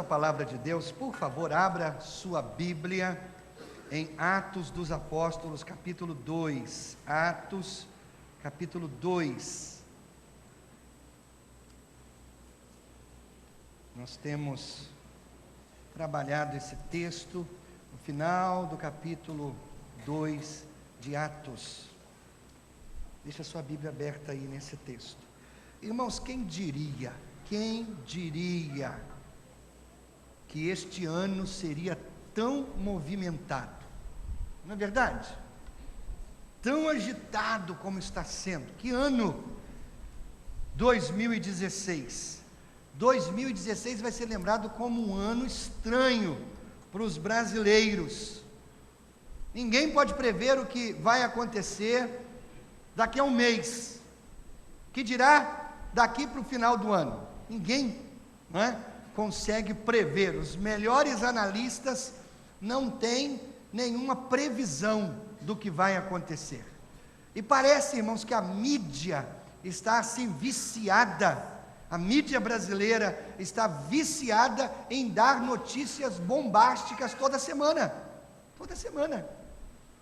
Palavra de Deus, por favor, abra sua Bíblia em Atos dos Apóstolos, capítulo 2. Atos, capítulo 2. Nós temos trabalhado esse texto no final do capítulo 2 de Atos. Deixa a sua Bíblia aberta aí nesse texto. Irmãos, quem diria que este ano seria tão movimentado? Não é verdade? Tão agitado como está sendo. Que ano? 2016. 2016 vai ser lembrado como um ano estranho para os brasileiros. Ninguém pode prever o que vai acontecer daqui a um mês. Que dirá daqui para o final do ano? Ninguém, não é? Consegue prever. Os melhores analistas não têm nenhuma previsão do que vai acontecer. E parece, irmãos, que a mídia está assim viciada, a mídia brasileira está viciada em dar notícias bombásticas toda semana. Toda semana.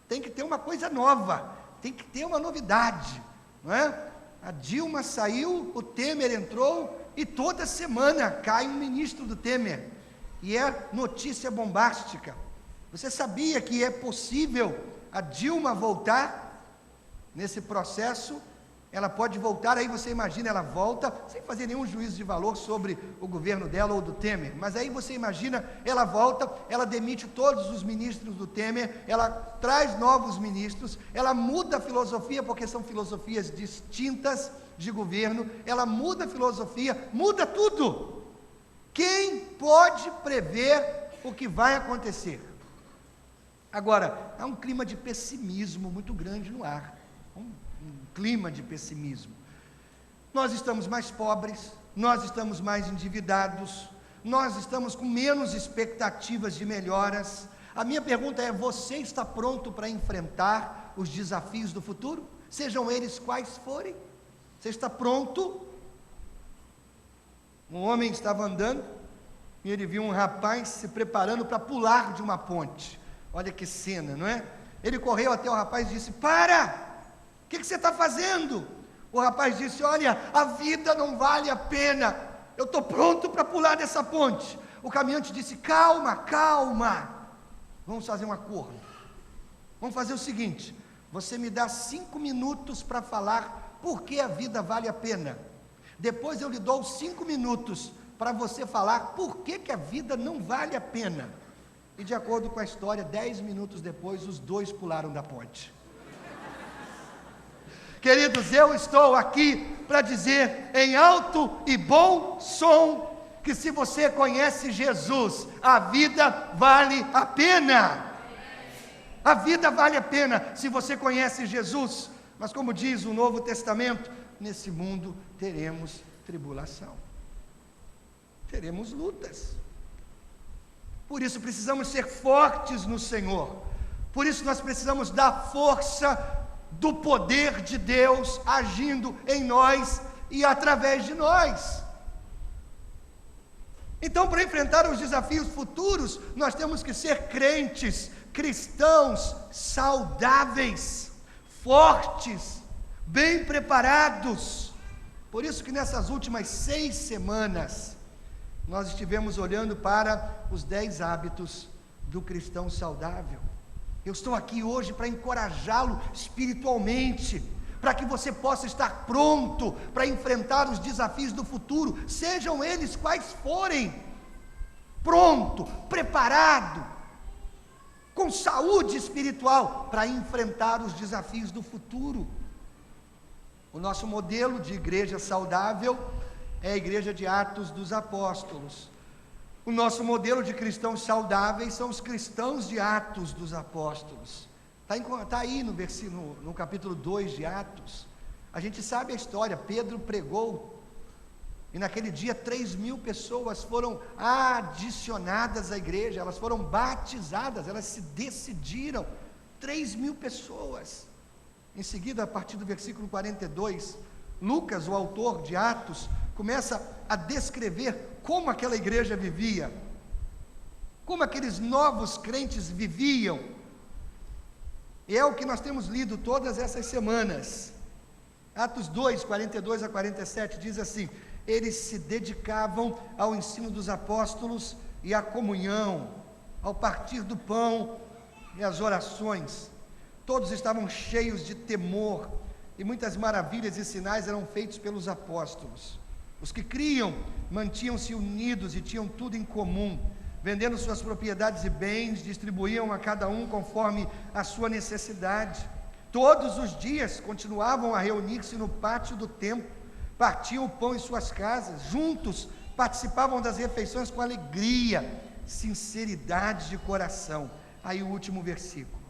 Tem que ter uma coisa nova, tem que ter uma novidade, não é? A Dilma saiu, o Temer entrou, e toda semana cai um ministro do Temer, e é notícia bombástica. Você sabia que é possível a Dilma voltar nesse processo? Ela pode voltar, aí você imagina, ela volta, sem fazer nenhum juízo de valor sobre o governo dela ou do Temer, mas aí você imagina, ela volta, ela demite todos os ministros do Temer, ela traz novos ministros, ela muda a filosofia, porque são filosofias distintas de governo, ela muda a filosofia, muda tudo. Quem pode prever o que vai acontecer? Agora, há um clima de pessimismo muito grande no ar, um clima de pessimismo. Nós estamos mais pobres, nós estamos mais endividados, nós estamos com menos expectativas de melhoras. A minha pergunta é: você está pronto para enfrentar os desafios do futuro? Sejam eles quais forem? Você está pronto? Um homem estava andando e ele viu um rapaz se preparando para pular de uma ponte. Olha que cena, não é? Ele correu até o rapaz e disse: para! O que você está fazendo? O rapaz disse: olha, a vida não vale a pena, eu estou pronto para pular dessa ponte. O caminhante disse: calma, calma, vamos fazer um acordo. Vamos fazer o seguinte: você me dá 5 minutos para falar por que a vida vale a pena. Depois eu lhe dou 5 minutos para você falar por que a vida não vale a pena. E de acordo com a história, 10 minutos depois, os dois pularam da ponte. Queridos, eu estou aqui para dizer em alto e bom som que se você conhece Jesus, a vida vale a pena. A vida vale a pena se você conhece Jesus. Mas como diz o Novo Testamento, nesse mundo teremos tribulação, teremos lutas. Por isso precisamos ser fortes no Senhor. Por isso nós precisamos da força do poder de Deus agindo em nós e através de nós. Então, para enfrentar os desafios futuros, nós temos que ser crentes, cristãos saudáveis, fortes, bem preparados. Por isso que nessas últimas 6 semanas, nós estivemos olhando para os 10 hábitos do cristão saudável. Eu estou aqui hoje para encorajá-lo espiritualmente, para que você possa estar pronto para enfrentar os desafios do futuro, sejam eles quais forem, pronto, preparado. com saúde espiritual, para enfrentar os desafios do futuro. O nosso modelo de igreja saudável é a igreja de Atos dos Apóstolos. O nosso modelo de cristãos saudáveis são os cristãos de Atos dos Apóstolos. Está aí no capítulo 2 de Atos. A gente sabe a história. Pedro pregou, e naquele dia 3.000 pessoas foram adicionadas à igreja, elas foram batizadas, elas se decidiram, 3.000 pessoas. Em seguida, a partir do versículo 42, Lucas, o autor de Atos, começa a descrever como aquela igreja vivia, como aqueles novos crentes viviam, e é o que nós temos lido todas essas semanas. Atos 2, 42 a 47, diz assim: eles se dedicavam ao ensino dos apóstolos e à comunhão, ao partir do pão e às orações. Todos estavam cheios de temor, e muitas maravilhas e sinais eram feitos pelos apóstolos. Os que criam mantinham-se unidos e tinham tudo em comum, vendendo suas propriedades e bens, distribuíam a cada um conforme a sua necessidade. Todos os dias continuavam a reunir-se no pátio do templo, partiam o pão em suas casas, juntos participavam das refeições com alegria, sinceridade de coração. Aí o último versículo: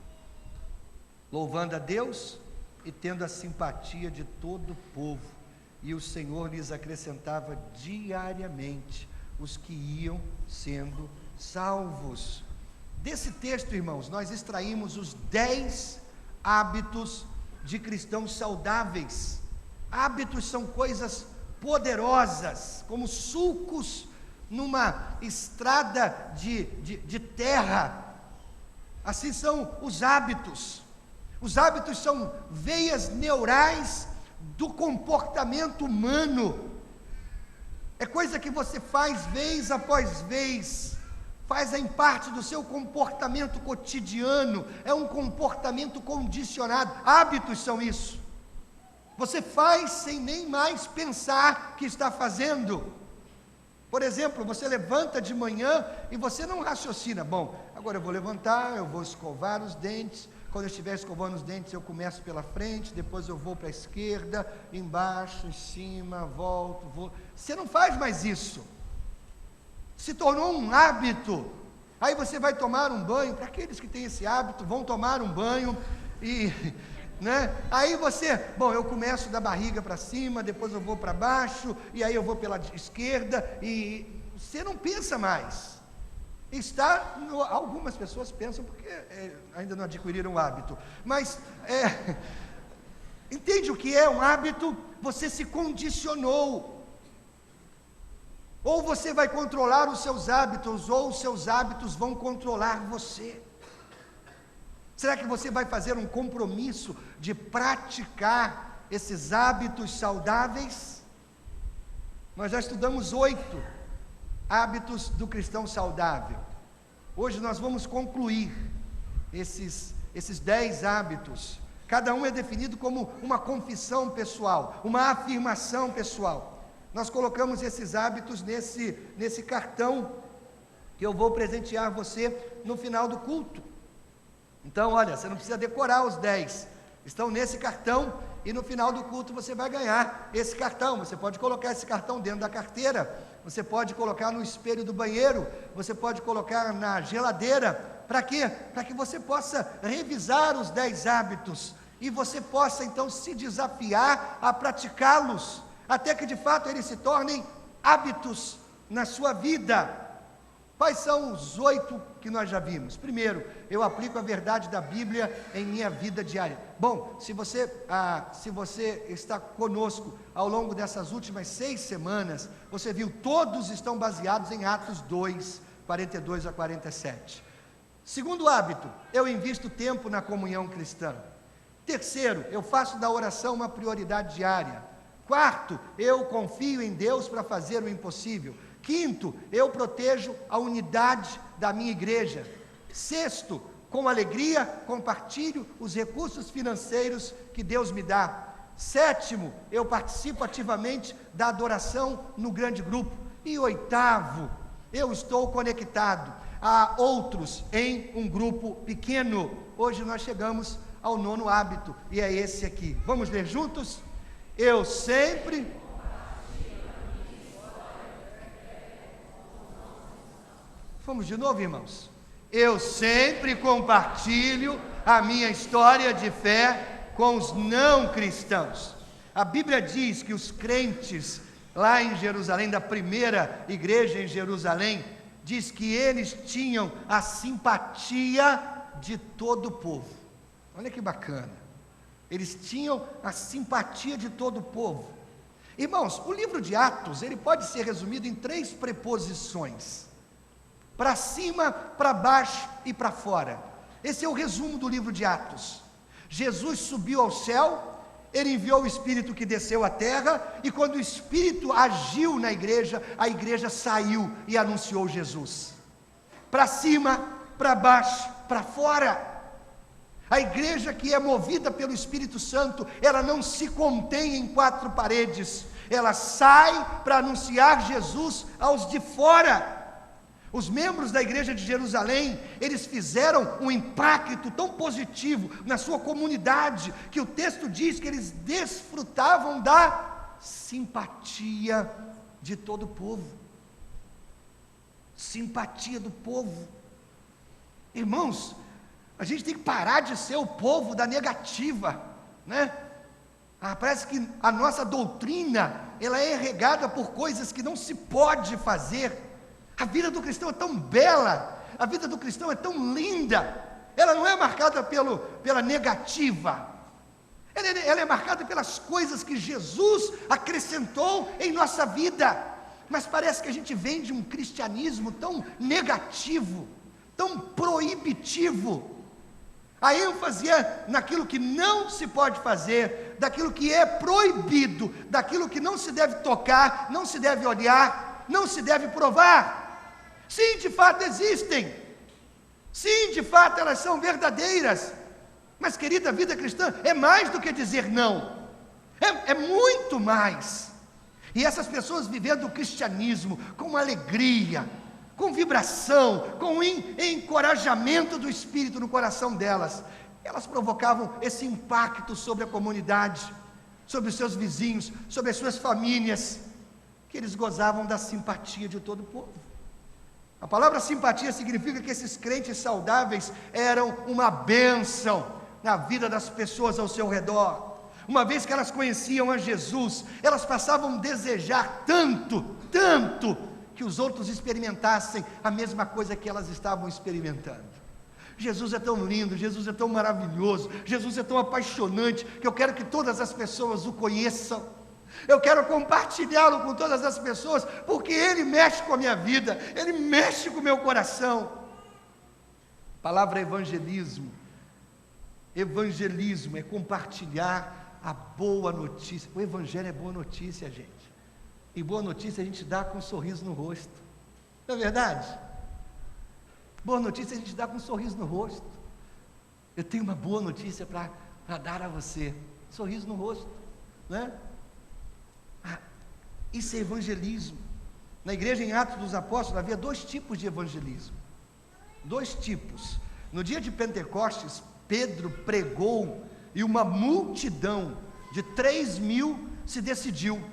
louvando a Deus e tendo a simpatia de todo o povo, e o Senhor lhes acrescentava diariamente os que iam sendo salvos. Desse texto, irmãos, nós extraímos os 10 hábitos de cristãos saudáveis. Hábitos são coisas poderosas, como sulcos numa estrada de terra. Assim são os hábitos. Os hábitos são veias neurais do comportamento humano. É coisa que você faz vez após vez, fazem parte do seu comportamento cotidiano, é um comportamento condicionado. Hábitos são isso. Você faz sem nem mais pensar que está fazendo. Por exemplo, você levanta de manhã e você não raciocina: bom, agora eu vou levantar, eu vou escovar os dentes. Quando eu estiver escovando os dentes, eu começo pela frente, depois eu vou para a esquerda, embaixo, em cima, volto, vou. Você não faz mais isso. Se tornou um hábito. Aí você vai tomar um banho. Para aqueles que têm esse hábito, vão tomar um banho e, aí você, bom, eu começo da barriga para cima, depois eu vou para baixo, e aí eu vou pela esquerda, e você não pensa mais. Algumas pessoas pensam porque ainda não adquiriram o hábito, mas entende o que é um hábito? Você se condicionou. Ou você vai controlar os seus hábitos, ou os seus hábitos vão controlar você. Será que você vai fazer um compromisso de praticar esses hábitos saudáveis? Nós já estudamos 8 hábitos do cristão saudável. Hoje nós vamos concluir esses 10 hábitos. Cada um é definido como uma confissão pessoal, uma afirmação pessoal. Nós colocamos esses hábitos nesse cartão que eu vou presentear você no final do culto. Então, olha, você não precisa decorar os 10, estão nesse cartão, e no final do culto você vai ganhar esse cartão. Você pode colocar esse cartão dentro da carteira, você pode colocar no espelho do banheiro, você pode colocar na geladeira. Para quê? Para que você possa revisar os 10 hábitos, e você possa então se desafiar a praticá-los, até que de fato eles se tornem hábitos na sua vida. Quais são os 8 que nós já vimos? Primeiro, eu aplico a verdade da Bíblia em minha vida diária. Bom, se você está conosco ao longo dessas últimas 6 semanas, você viu, todos estão baseados em Atos 2, 42 a 47. Segundo hábito, eu invisto tempo na comunhão cristã. Terceiro, eu faço da oração uma prioridade diária. Quarto, eu confio em Deus para fazer o impossível. Quinto, eu protejo a unidade da minha igreja. Sexto, com alegria, compartilho os recursos financeiros que Deus me dá. Sétimo, eu participo ativamente da adoração no grande grupo. E oitavo, eu estou conectado a outros em um grupo pequeno. Hoje nós chegamos ao 9º hábito, e é esse aqui. Vamos ler juntos? Eu sempre... Vamos de novo, irmãos? Eu sempre compartilho a minha história de fé com os não cristãos. A Bíblia diz que os crentes lá em Jerusalém, da primeira igreja em Jerusalém, diz que eles tinham a simpatia de todo o povo. Olha que bacana. Eles tinham a simpatia de todo o povo. Irmãos, o livro de Atos, ele pode ser resumido em 3 preposições: para cima, para baixo e para fora. Esse é o resumo do livro de Atos. Jesus subiu ao céu, ele enviou o Espírito que desceu à terra, e quando o Espírito agiu na igreja, a igreja saiu e anunciou Jesus. Para cima, para baixo, para fora. A igreja que é movida pelo Espírito Santo, ela não se contém em 4 paredes, ela sai para anunciar Jesus aos de fora. Os membros da igreja de Jerusalém, eles fizeram um impacto tão positivo na sua comunidade, que o texto diz que eles desfrutavam da simpatia de todo o povo. Simpatia do povo. Irmãos, a gente tem que parar de ser o povo da negativa, né? Parece que a nossa doutrina, ela é regada por coisas que não se pode fazer. A vida do cristão é tão bela, a vida do cristão é tão linda, ela não é marcada pela negativa, ela é marcada pelas coisas que Jesus acrescentou em nossa vida. Mas parece que a gente vende um cristianismo tão negativo, tão proibitivo. A ênfase é naquilo que não se pode fazer, daquilo que é proibido, daquilo que não se deve tocar, não se deve olhar, não se deve provar. Sim, de fato existem. Sim, de fato elas são verdadeiras. Mas, querida, a vida cristã é mais do que dizer não. É muito mais. E essas pessoas vivendo o cristianismo com alegria, com vibração, com encorajamento do Espírito no coração delas, elas provocavam esse impacto sobre a comunidade, sobre os seus vizinhos, sobre as suas famílias, que eles gozavam da simpatia de todo o povo. A palavra simpatia significa que esses crentes saudáveis eram uma bênção na vida das pessoas ao seu redor. Uma vez que elas conheciam a Jesus, elas passavam a desejar tanto, que os outros experimentassem a mesma coisa que elas estavam experimentando. Jesus é tão lindo, Jesus é tão maravilhoso, Jesus é tão apaixonante, que eu quero que todas as pessoas o conheçam. Eu quero compartilhá-lo com todas as pessoas, porque Ele mexe com a minha vida, Ele mexe com o meu coração. A palavra evangelismo é compartilhar a boa notícia. O Evangelho é boa notícia, gente. E boa notícia a gente dá com um sorriso no rosto. Não é verdade? Boa notícia a gente dá com um sorriso no rosto. Eu tenho uma boa notícia para dar a você. Sorriso no rosto, né? Isso é evangelismo. Na igreja em Atos dos Apóstolos havia 2 tipos de evangelismo. 2 tipos. No dia de Pentecostes, Pedro pregou e uma multidão de 3.000 se decidiu.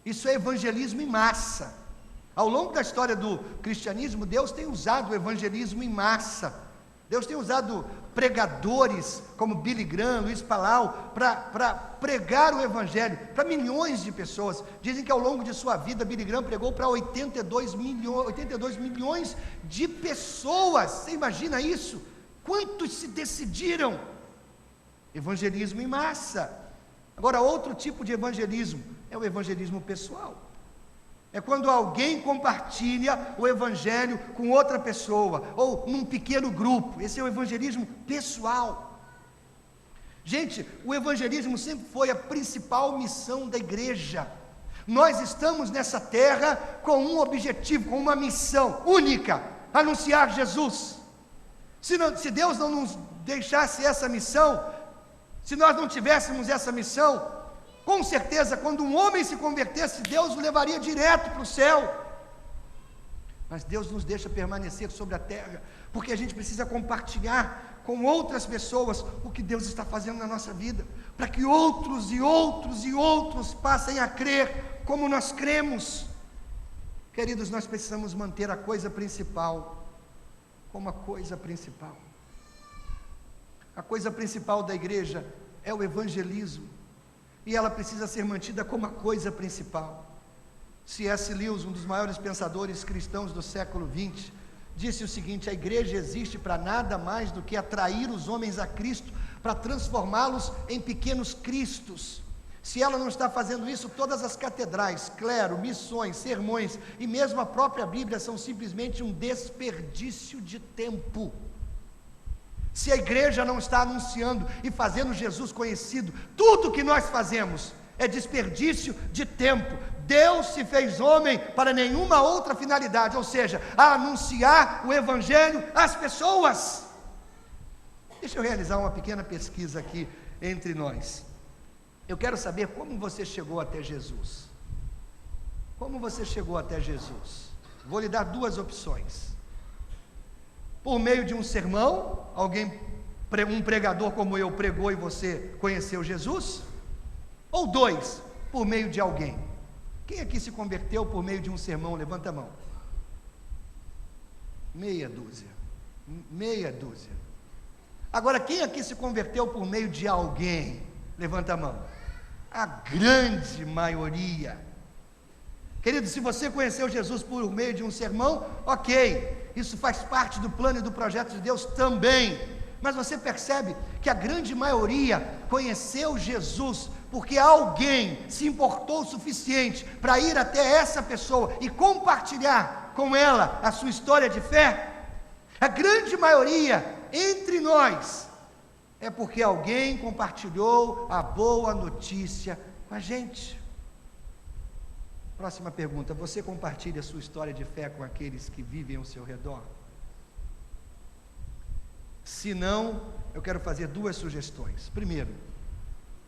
Isso é evangelismo em massa. Ao longo da história do cristianismo, Deus tem usado o evangelismo em massa. Deus tem usado pregadores como Billy Graham, Luiz Palau, para pregar o Evangelho para milhões de pessoas. Dizem que ao longo de sua vida, Billy Graham pregou para 82 milhões de pessoas. Você imagina isso? Quantos se decidiram? Evangelismo em massa. Agora, outro tipo de evangelismo é o evangelismo pessoal. É quando alguém compartilha o Evangelho com outra pessoa, ou num pequeno grupo. Esse é o evangelismo pessoal. Gente, o evangelismo sempre foi a principal missão da igreja. Nós estamos nessa terra com um objetivo, com uma missão única: anunciar Jesus. Se Deus não nos deixasse essa missão, se nós não tivéssemos essa missão, com certeza, quando um homem se convertesse, Deus o levaria direto para o céu. Mas Deus nos deixa permanecer sobre a terra, porque a gente precisa compartilhar com outras pessoas o que Deus está fazendo na nossa vida, para que outros e outros e outros passem a crer como nós cremos. Queridos, nós precisamos manter a coisa principal como a coisa principal. A coisa principal da igreja é o evangelismo, e ela precisa ser mantida como a coisa principal. C.S. Lewis, um dos maiores pensadores cristãos do século XX, disse o seguinte: a igreja existe para nada mais do que atrair os homens a Cristo, para transformá-los em pequenos cristos. Se ela não está fazendo isso, todas as catedrais, clero, missões, sermões e mesmo a própria Bíblia são simplesmente um desperdício de tempo. Se a igreja não está anunciando e fazendo Jesus conhecido, tudo que nós fazemos é desperdício de tempo. Deus se fez homem para nenhuma outra finalidade, ou seja, a anunciar o evangelho às pessoas. Deixa eu realizar uma pequena pesquisa aqui entre nós. Eu quero saber como você chegou até Jesus. Como você chegou até Jesus? Vou lhe dar duas opções. Por meio de um sermão, um pregador como eu pregou e você conheceu Jesus? Ou dois, por meio de alguém? Quem aqui se converteu por meio de um sermão? Levanta a mão. Meia dúzia. Agora, quem aqui se converteu por meio de alguém? Levanta a mão. A grande maioria. Querido, se você conheceu Jesus por meio de um sermão, ok, isso faz parte do plano e do projeto de Deus também. Mas você percebe que a grande maioria conheceu Jesus porque alguém se importou o suficiente para ir até essa pessoa e compartilhar com ela a sua história de fé? A grande maioria entre nós é porque alguém compartilhou a boa notícia com a gente. Próxima pergunta: você compartilha a sua história de fé com aqueles que vivem ao seu redor? Se não, eu quero fazer duas sugestões. Primeiro,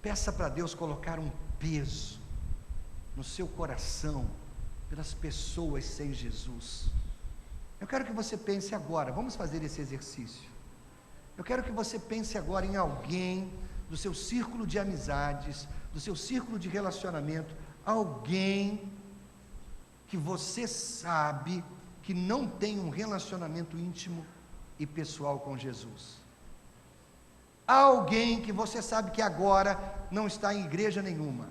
peça para Deus colocar um peso no seu coração pelas pessoas sem Jesus. Eu quero que você pense agora, vamos fazer esse exercício. Eu quero que você pense agora em alguém do seu círculo de amizades, do seu círculo de relacionamento, alguém que você sabe que não tem um relacionamento íntimo e pessoal com Jesus. Alguém que você sabe que agora não está em igreja nenhuma.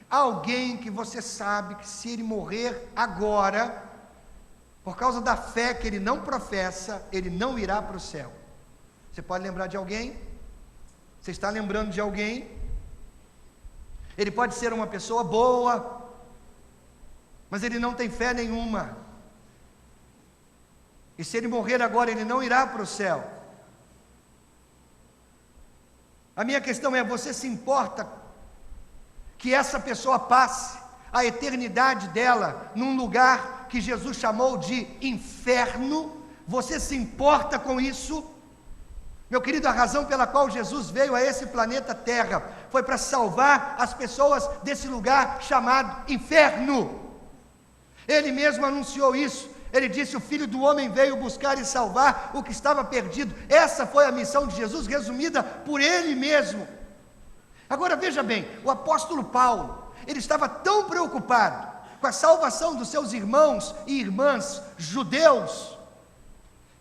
Alguém que você sabe que se ele morrer agora, por causa da fé que ele não professa, ele não irá para o céu. Você pode lembrar de alguém? Você está lembrando de alguém? Ele pode ser uma pessoa boa, mas ele não tem fé nenhuma. E se ele morrer agora, ele não irá para o céu. A minha questão é: você se importa que essa pessoa passe a eternidade dela num lugar que Jesus chamou de inferno? Você se importa com isso? Meu querido, a razão pela qual Jesus veio a esse planeta Terra foi para salvar as pessoas desse lugar chamado inferno. Ele mesmo anunciou isso. Ele disse: o Filho do Homem veio buscar e salvar o que estava perdido. Essa foi a missão de Jesus, resumida por ele mesmo. Agora veja bem, o apóstolo Paulo, ele estava tão preocupado com a salvação dos seus irmãos e irmãs judeus,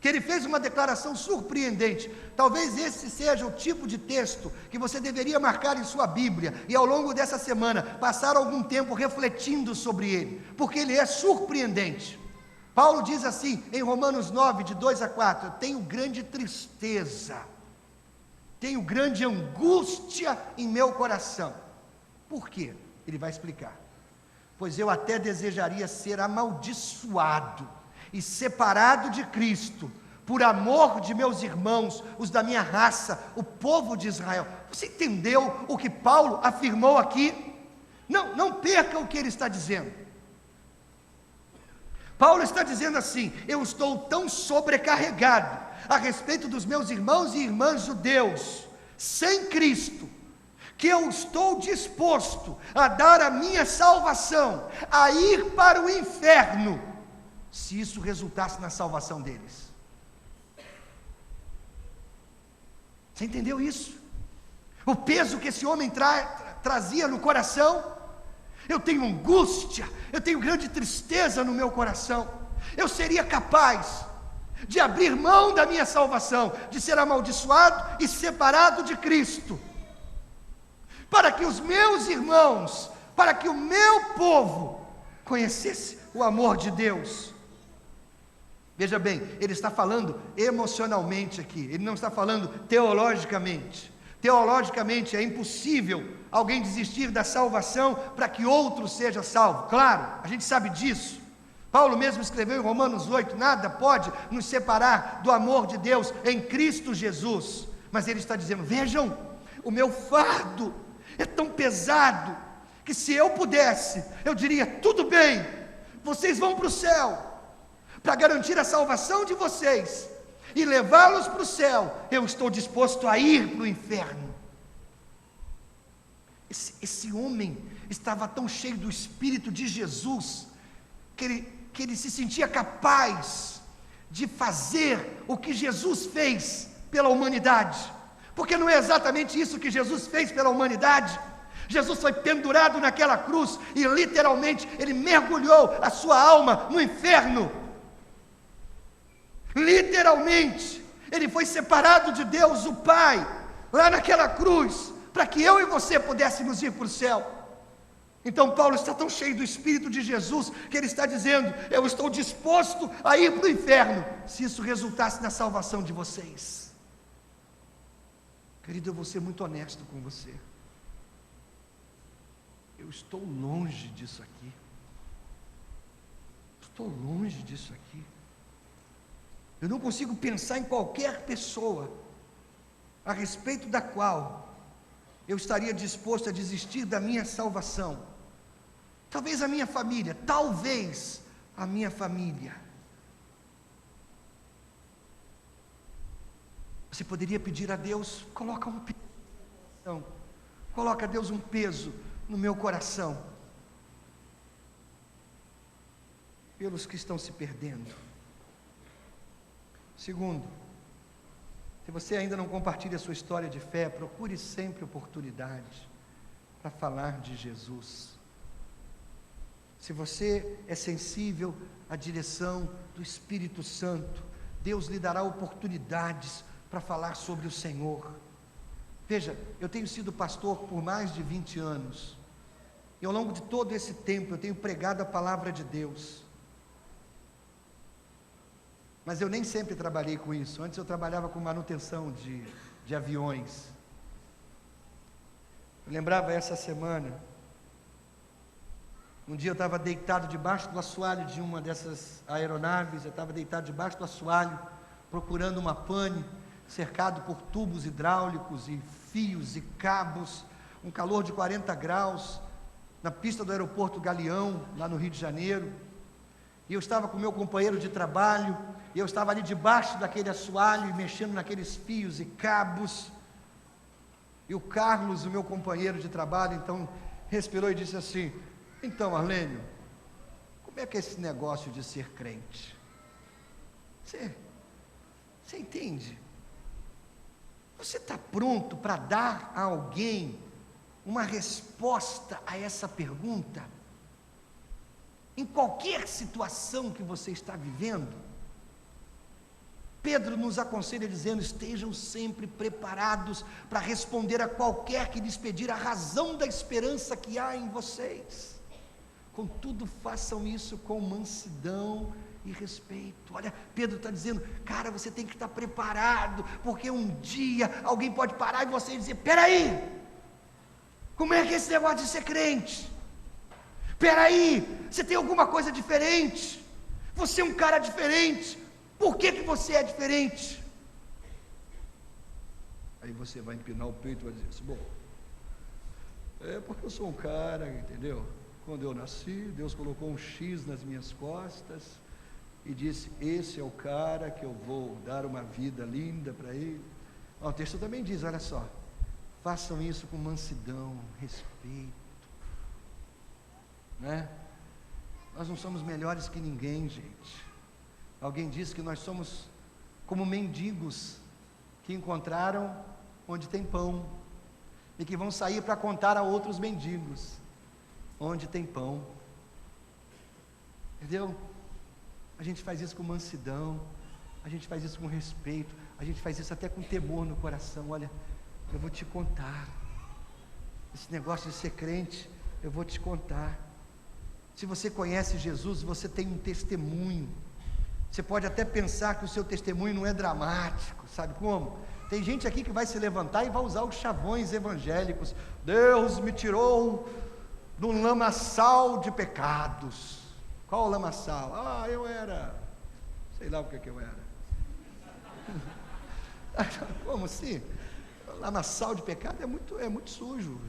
que ele fez uma declaração surpreendente. Talvez esse seja o tipo de texto que você deveria marcar em sua Bíblia e ao longo dessa semana passar algum tempo refletindo sobre ele, porque ele é surpreendente. Paulo diz assim em Romanos 9, de 2 a 4: eu tenho grande tristeza, tenho grande angústia em meu coração. Por quê? Ele vai explicar. Pois eu até desejaria ser amaldiçoado e separado de Cristo, por amor de meus irmãos, os da minha raça, o povo de Israel. Você entendeu o que Paulo afirmou aqui? Não perca o que ele está dizendo. Paulo está dizendo assim: eu estou tão sobrecarregado a respeito dos meus irmãos e irmãs judeus sem Cristo, que eu estou disposto a dar a minha salvação, a ir para o inferno, se isso resultasse na salvação deles. Você entendeu isso? O peso que esse homem trazia no coração. Eu tenho angústia, eu tenho grande tristeza no meu coração. Eu seria capaz de abrir mão da minha salvação, de ser amaldiçoado e separado de Cristo, para que os meus irmãos, para que o meu povo conhecesse o amor de Deus. Veja bem, ele está falando emocionalmente aqui, ele não está falando teologicamente. Teologicamente é impossível alguém desistir da salvação para que outro seja salvo. Claro, a gente sabe disso. Paulo mesmo escreveu em Romanos 8, nada pode nos separar do amor de Deus em Cristo Jesus. Mas ele está dizendo, vejam, o meu fardo é tão pesado, que se eu pudesse, eu diria, tudo bem, vocês vão para o céu, para garantir a salvação de vocês, e levá-los para o céu, eu estou disposto a ir para o inferno. Esse homem estava tão cheio do Espírito de Jesus, que ele se sentia capaz de fazer o que Jesus fez pela humanidade, porque não é exatamente isso que Jesus fez pela humanidade. Jesus foi pendurado naquela cruz, e literalmente ele mergulhou a sua alma no inferno. Literalmente, ele foi separado de Deus, o Pai, lá naquela cruz, para que eu e você pudéssemos ir para o céu. Então Paulo está tão cheio do Espírito de Jesus, que ele está dizendo, eu estou disposto a ir para o inferno, se isso resultasse na salvação de vocês. Querido, eu vou ser muito honesto com você, eu estou longe disso aqui, eu não consigo pensar em qualquer pessoa, a respeito da qual eu estaria disposto a desistir da minha salvação. Talvez a minha família, Você poderia pedir a Deus, coloca a Deus um peso no meu coração, pelos que estão se perdendo. Segundo, se você ainda não compartilha a sua história de fé, procure sempre oportunidade para falar de Jesus. Se você é sensível à direção do Espírito Santo, Deus lhe dará oportunidades para falar sobre o Senhor. Veja, eu tenho sido pastor por mais de 20 anos, e ao longo de todo esse tempo eu tenho pregado a palavra de Deus. Mas eu nem sempre trabalhei com isso. Antes eu trabalhava com manutenção de aviões. Eu lembrava essa semana, um dia eu estava deitado debaixo do assoalho de uma dessas aeronaves, eu estava deitado debaixo do assoalho, procurando uma pane, cercado por tubos hidráulicos e fios e cabos, um calor de 40 graus, na pista do aeroporto Galeão, lá no Rio de Janeiro, e eu estava com meu companheiro de trabalho, e eu estava ali debaixo daquele assoalho, mexendo naqueles fios e cabos, e o Carlos, o meu companheiro de trabalho, então, respirou e disse assim, então Arlênio, como é que é esse negócio de ser crente? Você entende? Você está pronto para dar a alguém uma resposta a essa pergunta? Em qualquer situação que você está vivendo? Pedro nos aconselha dizendo, estejam sempre preparados para responder a qualquer que lhes pedir a razão da esperança que há em vocês. Contudo, façam isso com mansidão e respeito. Olha, Pedro está dizendo, cara, você tem que estar preparado, porque um dia alguém pode parar e você dizer, peraí, como é que é esse negócio de ser crente? Peraí, você tem alguma coisa diferente, você é um cara diferente, por que você é diferente? Aí você vai empinar o peito e vai dizer assim, bom, é porque eu sou um cara, entendeu? Quando eu nasci, Deus colocou um X nas minhas costas e disse, esse é o cara que eu vou dar uma vida linda para ele. O texto também diz, olha só, façam isso com mansidão, respeito, né? Nós não somos melhores que ninguém, gente. Alguém disse que nós somos como mendigos que encontraram onde tem pão e que vão sair para contar a outros mendigos onde tem pão. Entendeu? A gente faz isso com mansidão, a gente faz isso com respeito, a gente faz isso até com temor no coração. Olha, eu vou te contar, esse negócio de ser crente, eu vou te contar. Se você conhece Jesus, você tem um testemunho. Você pode até pensar que o seu testemunho não é dramático, sabe como? Tem gente aqui que vai se levantar e vai usar os chavões evangélicos. Deus me tirou do lamaçal de pecados. Qual o lamaçal? Ah, eu era, sei lá o que eu era. Como assim? O lamaçal de pecado é muito sujo.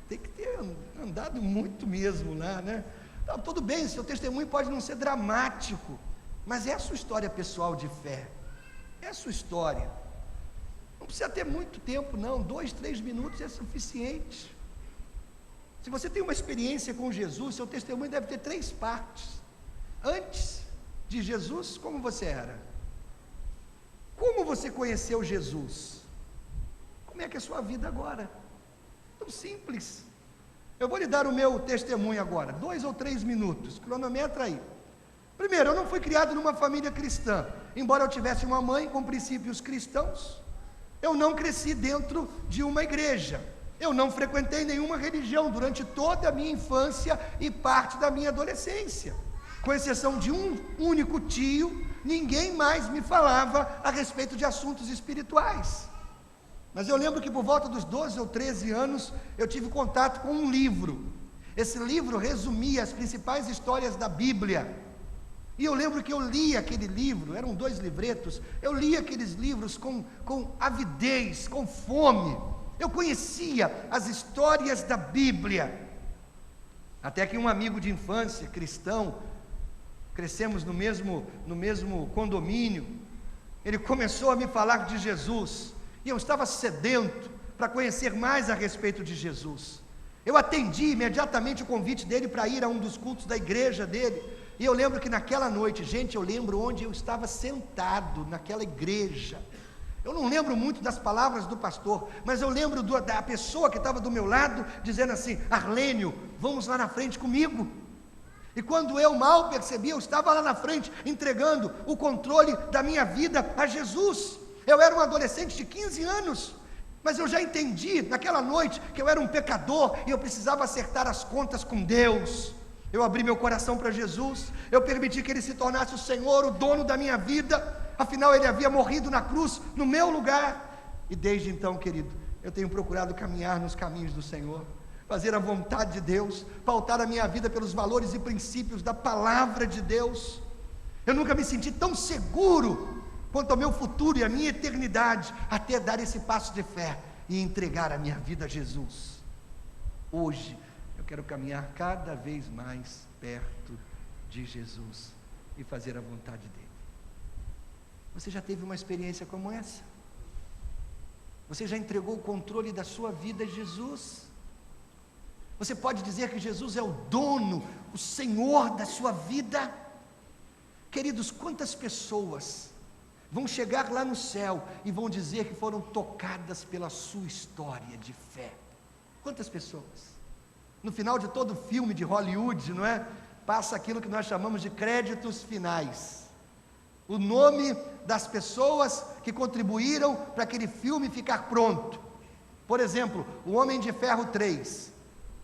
Tem que ter andado muito mesmo lá, né? Então, tudo bem, seu testemunho pode não ser dramático, mas é a sua história pessoal de fé. É a sua história. Não precisa ter muito tempo não, 2, 3 minutos é suficiente. Se você tem uma experiência com Jesus, seu testemunho deve ter 3 partes. Antes de Jesus, como você era? Como você conheceu Jesus? Como é que é a sua vida agora? Tão simples. Eu vou lhe dar o meu testemunho agora, 2 ou 3 minutos, cronometra aí. Primeiro, eu não fui criado numa família cristã. Embora eu tivesse uma mãe com princípios cristãos, eu não cresci dentro de uma igreja. Eu não frequentei nenhuma religião durante toda a minha infância e parte da minha adolescência. Com exceção de um único tio, ninguém mais me falava a respeito de assuntos espirituais. Mas eu lembro que por volta dos 12 ou 13 anos, eu tive contato com um livro. Esse livro resumia as principais histórias da Bíblia. E eu lembro que eu li aquele livro, eram 2 livretos, eu li aqueles livros com avidez, com fome. Eu conhecia as histórias da Bíblia. Até que um amigo de infância, cristão, crescemos no mesmo condomínio, ele começou a me falar de Jesus. E eu estava sedento para conhecer mais a respeito de Jesus. Eu atendi imediatamente o convite dele para ir a um dos cultos da igreja dele. E eu lembro que naquela noite, gente, eu lembro onde eu estava sentado naquela igreja. Eu não lembro muito das palavras do pastor, mas eu lembro da pessoa que estava do meu lado, dizendo assim: Arlênio, vamos lá na frente comigo. E quando eu mal percebi, eu estava lá na frente, entregando o controle da minha vida a Jesus. Eu era um adolescente de 15 anos, mas eu já entendi naquela noite que eu era um pecador e eu precisava acertar as contas com Deus. Eu abri meu coração para Jesus, eu permiti que Ele se tornasse o Senhor, o dono da minha vida. Afinal, Ele havia morrido na cruz no meu lugar. E desde então, querido, eu tenho procurado caminhar nos caminhos do Senhor, fazer a vontade de Deus, pautar a minha vida pelos valores e princípios da palavra de Deus. Eu nunca me senti tão seguro quanto ao meu futuro e à minha eternidade, até dar esse passo de fé e entregar a minha vida a Jesus. Hoje, eu quero caminhar cada vez mais perto de Jesus e fazer a vontade dEle. Você já teve uma experiência como essa? Você já entregou o controle da sua vida a Jesus? Você pode dizer que Jesus é o dono, o Senhor da sua vida? Queridos, quantas pessoas vão chegar lá no céu e vão dizer que foram tocadas pela sua história de fé? Quantas pessoas? No final de todo filme de Hollywood, não é? Passa aquilo que nós chamamos de créditos finais. O nome das pessoas que contribuíram para aquele filme ficar pronto. Por exemplo, o Homem de Ferro 3.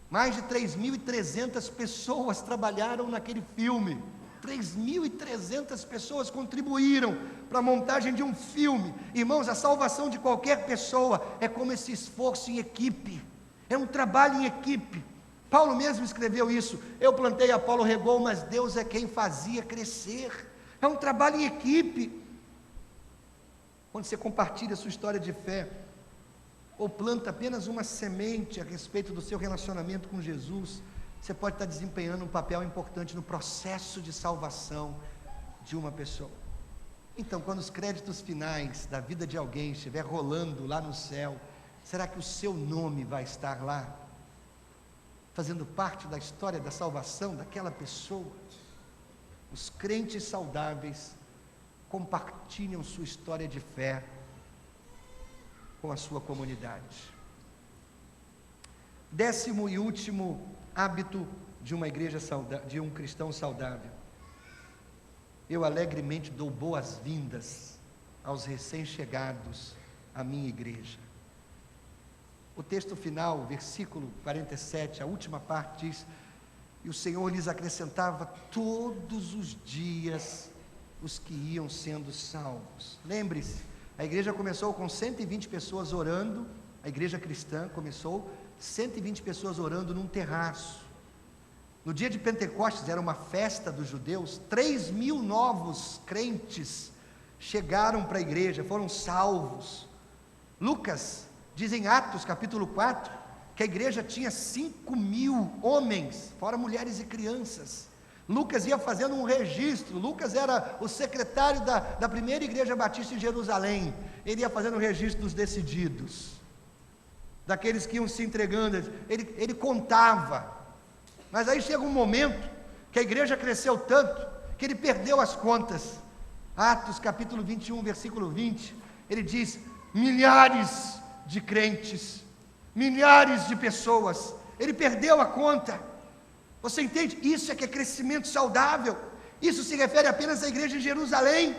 Mais de 3.300 pessoas trabalharam naquele filme. 3.300 pessoas contribuíram para a montagem de um filme. Irmãos, a salvação de qualquer pessoa é como esse esforço em equipe. É um trabalho em equipe. Paulo mesmo escreveu isso: eu plantei, Apolo regou, mas Deus é quem fazia crescer. É um trabalho em equipe. Quando você compartilha a sua história de fé, ou planta apenas uma semente a respeito do seu relacionamento com Jesus, você pode estar desempenhando um papel importante no processo de salvação de uma pessoa. Então, quando os créditos finais da vida de alguém estiver rolando lá no céu, será que o seu nome vai estar lá, fazendo parte da história da salvação daquela pessoa? Os crentes saudáveis compartilham sua história de fé com a sua comunidade. 10º e último hábito de uma igreja saudável, de um cristão saudável: eu alegremente dou boas-vindas aos recém-chegados à minha igreja. O texto final, versículo 47, a última parte diz: e o Senhor lhes acrescentava todos os dias os que iam sendo salvos. Lembre-se, a igreja começou com 120 pessoas orando, a igreja cristã começou 120 pessoas orando num terraço. No dia de Pentecostes, era uma festa dos judeus, 3.000 novos crentes chegaram para a igreja, foram salvos. Lucas diz em Atos capítulo 4, que a igreja tinha 5.000 homens, fora mulheres e crianças. Lucas ia fazendo um registro. Lucas era o secretário da primeira igreja batista em Jerusalém. Ele ia fazendo o registro dos decididos, daqueles que iam se entregando. Ele contava. Mas aí chega um momento que a igreja cresceu tanto que ele perdeu as contas. Atos capítulo 21, versículo 20, ele diz: milhares de crentes, milhares de pessoas. Ele perdeu a conta. Você entende? Isso é que é crescimento saudável. Isso se refere apenas à igreja em Jerusalém.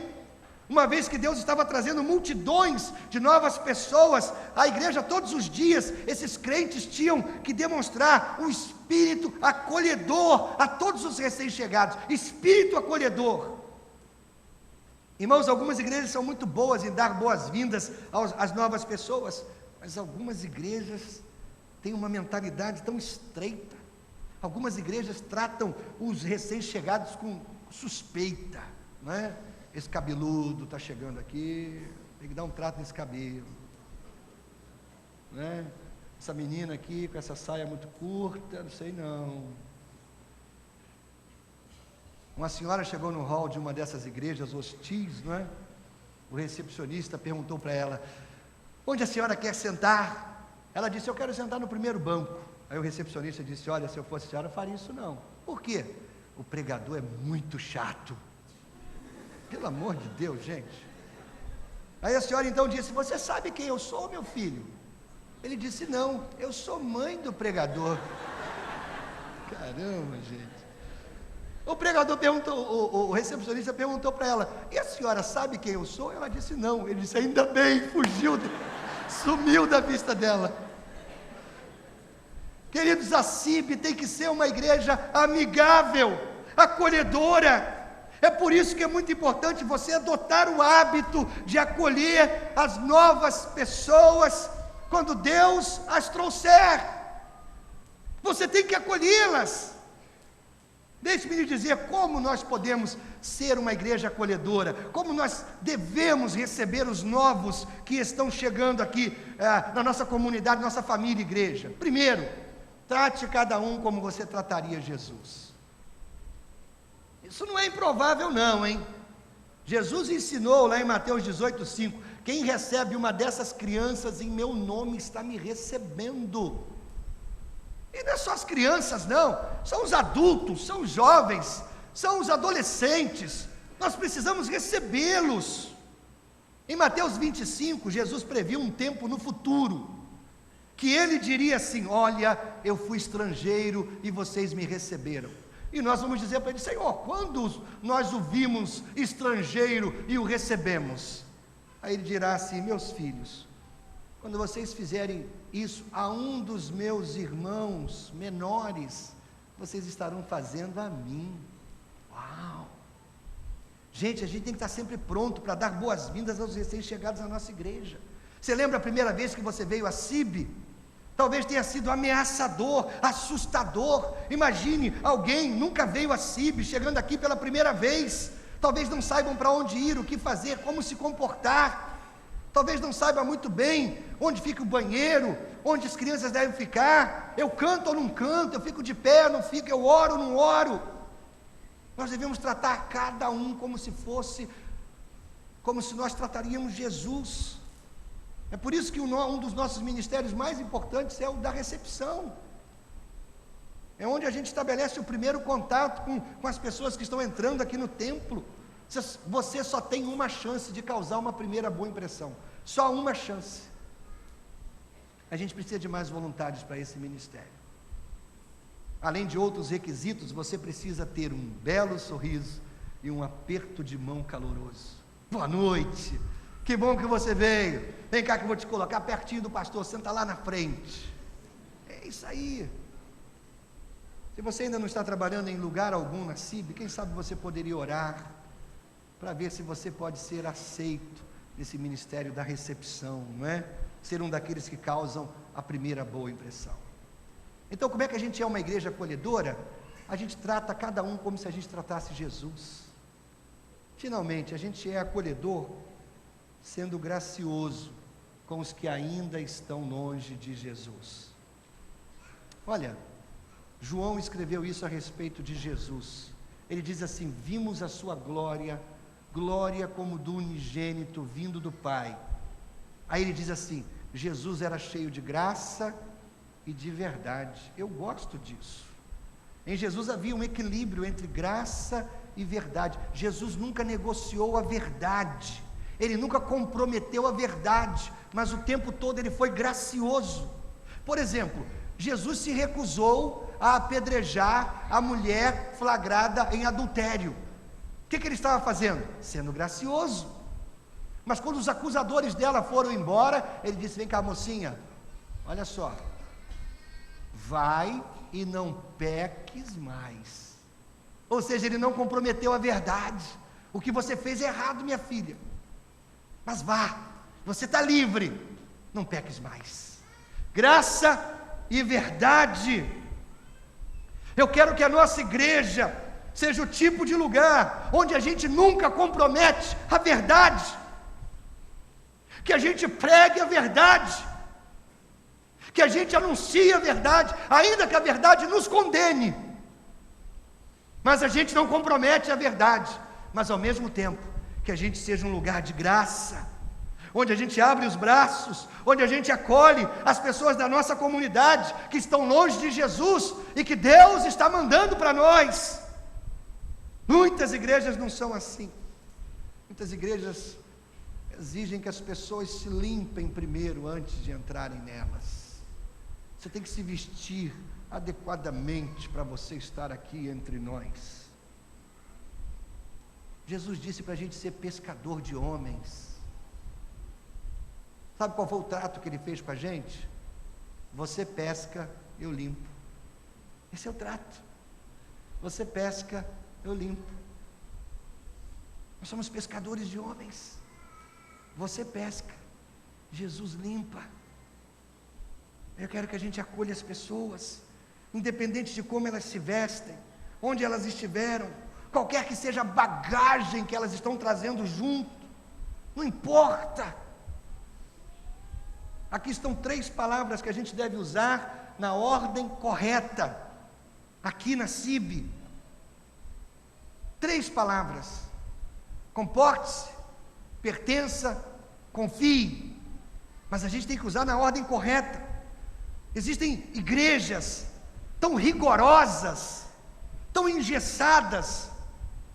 Uma vez que Deus estava trazendo multidões de novas pessoas à igreja todos os dias, esses crentes tinham que demonstrar um espírito acolhedor a todos os recém-chegados. Espírito acolhedor. Irmãos, algumas igrejas são muito boas em dar boas-vindas às novas pessoas, mas algumas igrejas têm uma mentalidade tão estreita. Algumas igrejas tratam os recém-chegados com suspeita, não é? Esse cabeludo está chegando aqui, tem que dar um trato nesse cabelo, né? Essa menina aqui com essa saia muito curta, não sei não. Uma senhora chegou no hall de uma dessas igrejas hostis, não é? O recepcionista perguntou para ela: onde a senhora quer sentar? Ela disse: eu quero sentar no primeiro banco. Aí o recepcionista disse: olha, se eu fosse a senhora, eu faria isso não. Por quê? O pregador é muito chato. Pelo amor de Deus, gente. Aí a senhora então disse: você sabe quem eu sou, meu filho? Ele disse: não, eu sou mãe do pregador. Caramba, gente. O pregador perguntou, o recepcionista perguntou para ela: e a senhora sabe quem eu sou? Ela disse: não. Ele disse: ainda bem, fugiu, sumiu da vista dela. Queridos, a CIB tem que ser uma igreja amigável, acolhedora. É por isso que é muito importante você adotar o hábito de acolher as novas pessoas quando Deus as trouxer. Você tem que acolhê-las. Deixe-me lhe dizer como nós podemos ser uma igreja acolhedora, como nós devemos receber os novos que estão chegando aqui na nossa comunidade, nossa família igreja. Primeiro, trate cada um como você trataria Jesus. Isso não é improvável não, hein? Jesus ensinou lá em Mateus 18:5, quem recebe uma dessas crianças em meu nome está me recebendo. E não é só as crianças não, são os adultos, são os jovens, são os adolescentes, nós precisamos recebê-los. Em Mateus 25, Jesus previu um tempo no futuro, que ele diria assim: olha, eu fui estrangeiro e vocês me receberam. E nós vamos dizer para ele: Senhor, quando nós o vimos estrangeiro e o recebemos? Aí ele dirá assim: meus filhos, quando vocês fizerem isso a um dos meus irmãos menores, vocês estarão fazendo a mim. Uau! Gente, a gente tem que estar sempre pronto para dar boas-vindas aos recém-chegados à nossa igreja. Você lembra a primeira vez que você veio a CIB? Talvez tenha sido ameaçador, assustador. Imagine, alguém nunca veio a CIB, chegando aqui pela primeira vez. Talvez não saibam para onde ir, o que fazer, como se comportar. Talvez não saiba muito bem onde fica o banheiro, onde as crianças devem ficar. Eu canto ou não canto, eu fico de pé, não fico, eu oro ou não oro. Nós devemos tratar cada um como se nós trataríamos Jesus. É por isso que um dos nossos ministérios mais importantes é o da recepção. É onde a gente estabelece o primeiro contato com as pessoas que estão entrando aqui no templo. Você só tem uma chance de causar uma primeira boa impressão. Só uma chance. A gente precisa de mais voluntários para esse ministério. Além de outros requisitos, você precisa ter um belo sorriso e um aperto de mão caloroso. Boa noite, que bom que você veio. Vem cá que eu vou te colocar pertinho do pastor, senta lá na frente. É isso aí. Se você ainda não está trabalhando em lugar algum na CIB, quem sabe você poderia orar para ver se você pode ser aceito nesse ministério da recepção, não é? Ser um daqueles que causam a primeira boa impressão. Então, como é que a gente é uma igreja acolhedora? A gente trata cada um como se a gente tratasse Jesus. Finalmente, a gente é acolhedor, sendo gracioso com os que ainda estão longe de Jesus. Olha, João escreveu isso a respeito de Jesus. Ele diz assim: vimos a sua glória, glória como do unigênito vindo do Pai. Aí ele diz assim: Jesus era cheio de graça e de verdade. Eu gosto disso. Em Jesus havia um equilíbrio entre graça e verdade. Jesus nunca negociou a verdade, ele nunca comprometeu a verdade, mas o tempo todo ele foi gracioso. Por exemplo, Jesus se recusou a apedrejar a mulher flagrada em adultério. O que ele estava fazendo? Sendo gracioso. Mas quando os acusadores dela foram embora, ele disse: vem cá, mocinha, olha só, vai e não peques mais. Ou seja, ele não comprometeu a verdade. O que você fez é errado, minha filha, mas vá, você está livre, não peques mais. Graça e verdade. Eu quero que a nossa igreja seja o tipo de lugar onde a gente nunca compromete a verdade, que a gente pregue a verdade, que a gente anuncie a verdade, ainda que a verdade nos condene, mas a gente não compromete a verdade, mas ao mesmo tempo que a gente seja um lugar de graça, onde a gente abre os braços, onde a gente acolhe as pessoas da nossa comunidade que estão longe de Jesus e que Deus está mandando para nós. Muitas igrejas não são assim. Muitas igrejas exigem que as pessoas se limpem primeiro antes de entrarem nelas. Você tem que se vestir adequadamente para você estar aqui entre nós. Jesus disse para a gente ser pescador de homens. Sabe qual foi o trato que ele fez com a gente? Você pesca, eu limpo. Esse é o trato. Você pesca, eu limpo. Nós somos pescadores de homens. Você pesca, Jesus limpa. Eu quero que a gente acolha as pessoas, independente de como elas se vestem, onde elas estiveram, qualquer que seja a bagagem que elas estão trazendo junto, não importa. Aqui estão 3 palavras que a gente deve usar na ordem correta, aqui na CIB. 3 palavras: comporte-se, pertença, confie. Mas a gente tem que usar na ordem correta. Existem igrejas tão rigorosas, tão engessadas,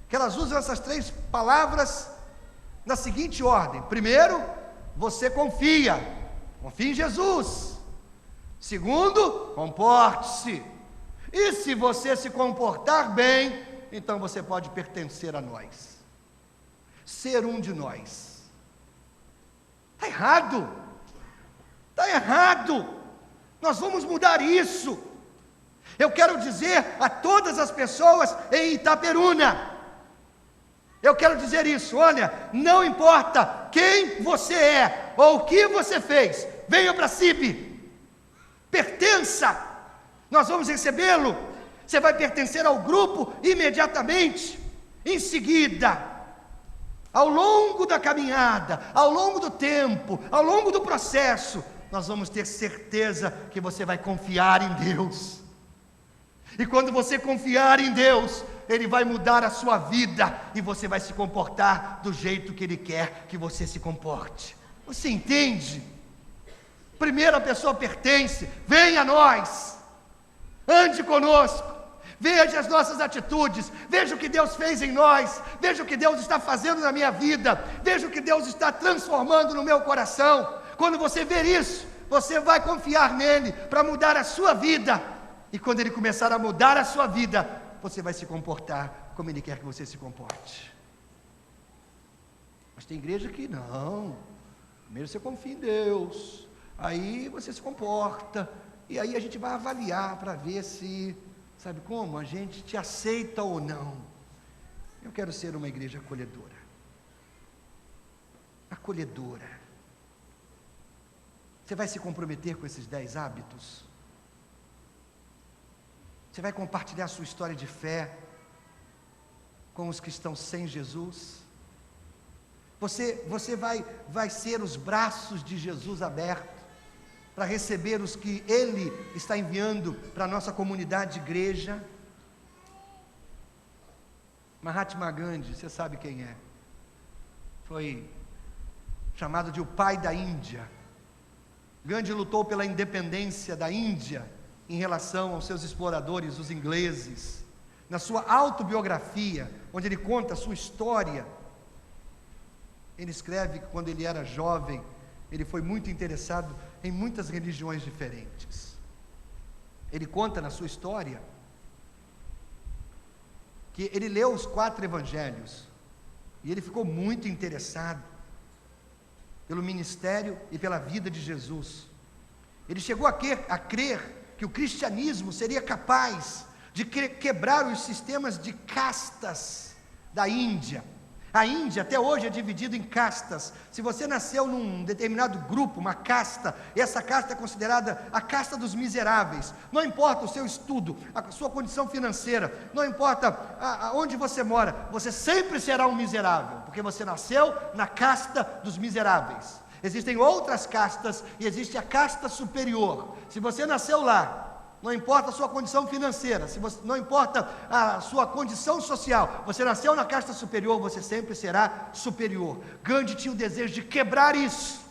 que elas usam essas 3 palavras na seguinte ordem: primeiro, você confia em Jesus. Segundo, comporte-se. E se você se comportar bem, então você pode pertencer a nós, ser um de nós. Está errado, está errado. Nós vamos mudar isso. Eu quero dizer a todas as pessoas em Itaperuna, eu quero dizer isso: olha, não importa quem você é ou o que você fez, venha para a CIB, pertença. Nós vamos recebê-lo. Você vai pertencer ao grupo imediatamente. Em seguida, ao longo da caminhada, ao longo do tempo, ao longo do processo, nós vamos ter certeza que você vai confiar em Deus. E quando você confiar em Deus, Ele vai mudar a sua vida e você vai se comportar do jeito que Ele quer que você se comporte. Você entende? Primeiro a pessoa pertence, vem a nós. ande conosco, veja as nossas atitudes, veja o que Deus fez em nós, veja o que Deus está fazendo na minha vida, veja o que Deus está transformando no meu coração. Quando você ver isso, você vai confiar nele para mudar a sua vida, e quando ele começar a mudar a sua vida, você vai se comportar como ele quer que você se comporte. Mas tem igreja que não, primeiro você confia em Deus, aí você se comporta, e aí a gente vai avaliar para ver se, sabe como, a gente te aceita ou não. Eu quero ser uma igreja acolhedora. Acolhedora. Você vai se comprometer com esses 10 hábitos? Você vai compartilhar a sua história de fé com os que estão sem Jesus? Você vai ser os braços de Jesus abertos para receber os que Ele está enviando para a nossa comunidade de igreja? Mahatma Gandhi, você sabe quem é? Foi chamado de o pai da Índia. Gandhi lutou pela independência da Índia em relação aos seus exploradores, os ingleses. Na sua autobiografia, onde ele conta a sua história, ele escreve que quando ele era jovem, ele foi muito interessado em muitas religiões diferentes. Ele conta na sua história que ele leu os 4 evangelhos e ele ficou muito interessado pelo ministério e pela vida de Jesus. Ele chegou a crer que o cristianismo seria capaz de quebrar os sistemas de castas da Índia. A Índia até hoje é dividida em castas. Se você nasceu num determinado grupo, uma casta, essa casta é considerada a casta dos miseráveis. Não importa o seu estudo, a sua condição financeira, não importa onde você mora, você sempre será um miserável, porque você nasceu na casta dos miseráveis. Existem outras castas e existe a casta superior. Se você nasceu lá, não importa a sua condição financeira, não importa a sua condição social, você nasceu na casta superior, você sempre será superior. Gandhi tinha o desejo de quebrar isso.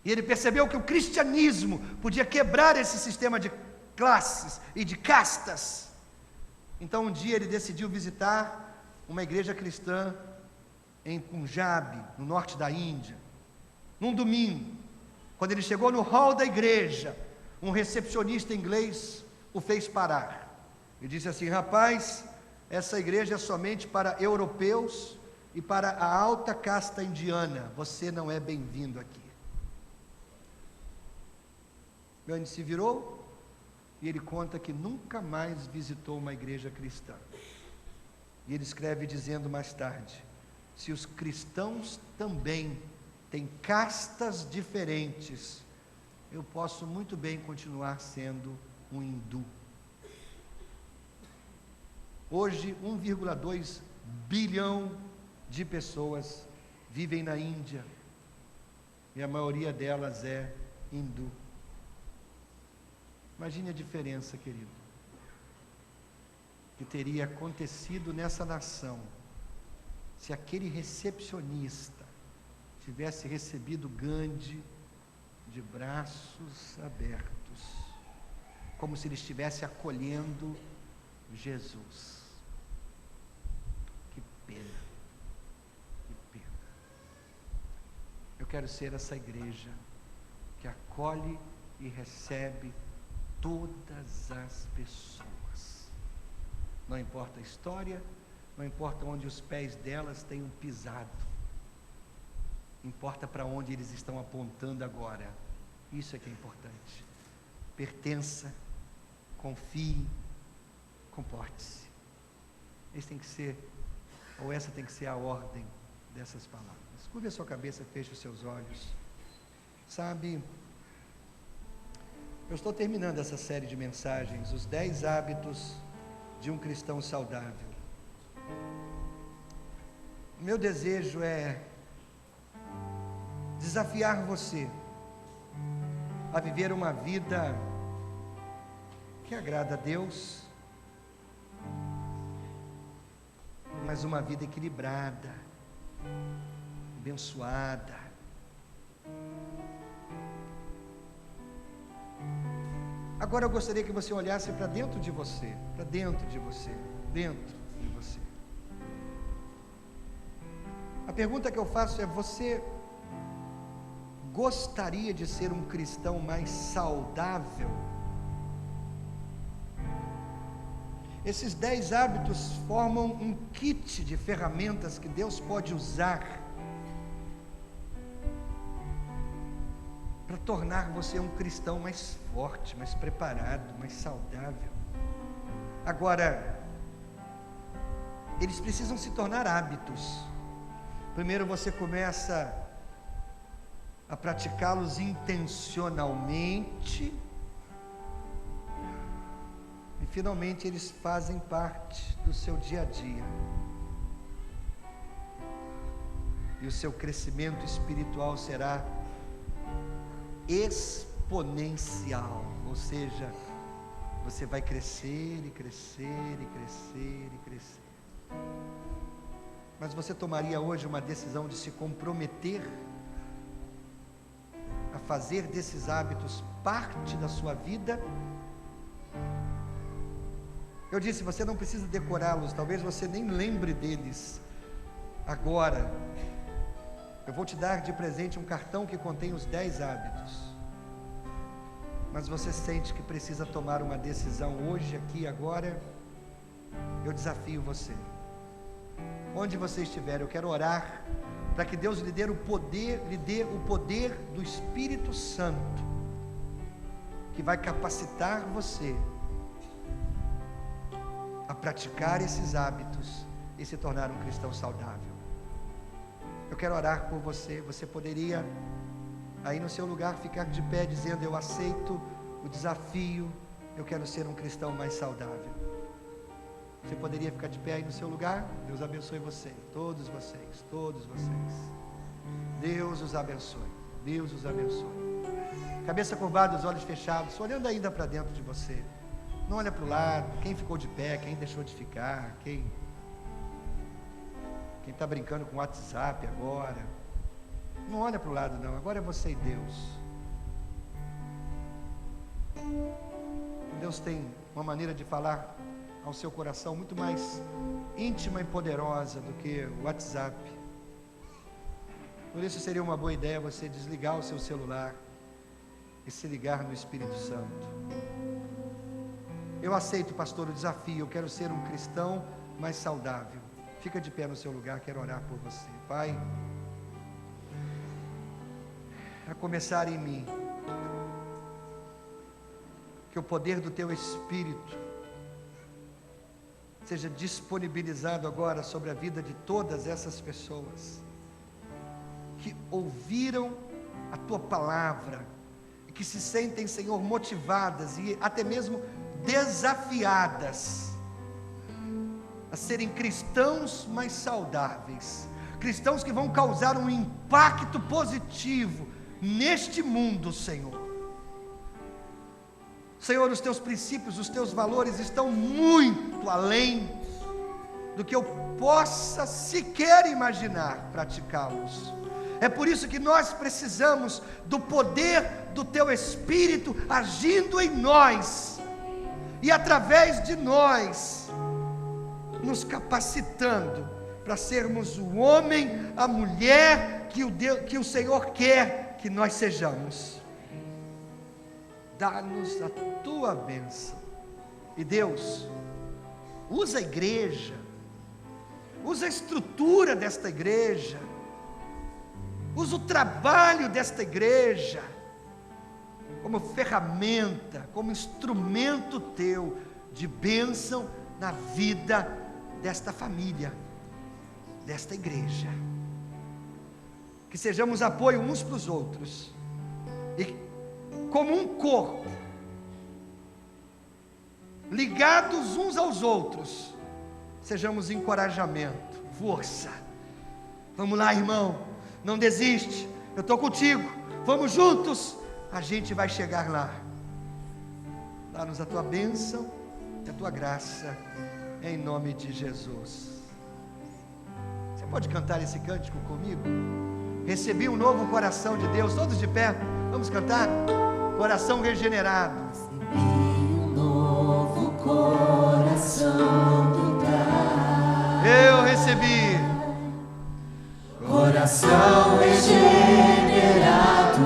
E ele percebeu que o cristianismo podia quebrar esse sistema de classes e de castas. Então um dia ele decidiu visitar uma igreja cristã em Punjab, no norte da Índia. Num domingo, quando ele chegou no hall da igreja, um recepcionista inglês o fez parar e disse assim: rapaz, essa igreja é somente para europeus e para a alta casta indiana, você não é bem-vindo aqui. Gandhi se virou e ele conta que nunca mais visitou uma igreja cristã. E ele escreve dizendo mais tarde: se os cristãos também têm castas diferentes, eu posso muito bem continuar sendo um hindu. Hoje, 1,2 bilhão de pessoas vivem na Índia, e a maioria delas é hindu. Imagine a diferença, querido, que teria acontecido nessa nação, se aquele recepcionista tivesse recebido Gandhi de braços abertos, como se ele estivesse acolhendo Jesus. Que pena, que pena. Eu quero ser essa igreja que acolhe e recebe todas as pessoas, não importa a história, não importa onde os pés delas tenham pisado, importa para onde eles estão apontando agora. Isso é que é importante. Pertença, confie, comporte-se. Essa tem que ser a ordem dessas palavras. Curve a sua cabeça, feche os seus olhos. Sabe, eu estou terminando essa série de mensagens, os 10 hábitos de um cristão saudável. O meu desejo é desafiar você a viver uma vida que agrada a Deus, mas uma vida equilibrada, abençoada. Agora eu gostaria que você olhasse para dentro de você, para dentro de você, dentro de você. A pergunta que eu faço é: você gostaria de ser um cristão mais saudável? Esses 10 hábitos formam um kit de ferramentas que Deus pode usar para tornar você um cristão mais forte, mais preparado, mais saudável. Agora, eles precisam se tornar hábitos. Primeiro você começa a praticá-los intencionalmente, e finalmente eles fazem parte do seu dia a dia. E o seu crescimento espiritual será exponencial, ou seja, você vai crescer e crescer e crescer e crescer. Mas você tomaria hoje uma decisão de se comprometer a fazer desses hábitos parte da sua vida? Eu disse, você não precisa decorá-los, talvez você nem lembre deles agora. Eu vou te dar de presente um cartão que contém os 10 hábitos. Mas você sente que precisa tomar uma decisão hoje, aqui, agora? Eu desafio você. Onde você estiver, eu quero orar para que Deus lhe dê o poder do Espírito Santo, que vai capacitar você a praticar esses hábitos e se tornar um cristão saudável. Eu quero orar por você. Você poderia aí no seu lugar ficar de pé dizendo: eu aceito o desafio, eu quero ser um cristão mais saudável. Você poderia ficar de pé aí no seu lugar? Deus abençoe você, todos vocês, todos vocês. Deus os abençoe, Deus os abençoe. Cabeça curvada, os olhos fechados, olhando ainda para dentro de você. Não olha para o lado, quem ficou de pé, quem deixou de ficar, quem está brincando com o WhatsApp agora. Não olha para o lado não, agora é você e Deus. Deus tem uma maneira de falar ao seu coração muito mais íntima e poderosa do que o WhatsApp. Por isso seria uma boa ideia você desligar o seu celular e se ligar no Espírito Santo. Eu aceito, pastor, o desafio, eu quero ser um cristão mais saudável. Fica de pé no seu lugar, quero orar por você. Pai, a começar em mim, que o poder do Teu Espírito seja disponibilizado agora sobre a vida de todas essas pessoas que ouviram a Tua palavra e que se sentem, Senhor, motivadas e até mesmo desafiadas a serem cristãos mais saudáveis, cristãos que vão causar um impacto positivo neste mundo, Senhor. Senhor, os Teus princípios, os Teus valores estão muito além do que eu possa sequer imaginar praticá-los. É por isso que nós precisamos do poder do Teu Espírito agindo em nós e através de nós, nos capacitando para sermos o homem, a mulher que o Senhor quer que nós sejamos. Dá-nos a Tua bênção. E Deus, usa a igreja, usa a estrutura desta igreja, usa o trabalho desta igreja como ferramenta, como instrumento Teu de bênção na vida desta família, desta igreja. Que sejamos apoio uns para os outros, e como um corpo, ligados uns aos outros, sejamos encorajamento, força. Vamos lá, irmão, não desiste, eu estou contigo, vamos juntos, a gente vai chegar lá. Dá-nos a Tua bênção e a Tua graça, em nome de Jesus. Você pode cantar esse cântico comigo? Recebi um novo coração de Deus. Todos de pé, vamos cantar? Coração regenerado. coração do Pai. Eu recebi coração regenerado,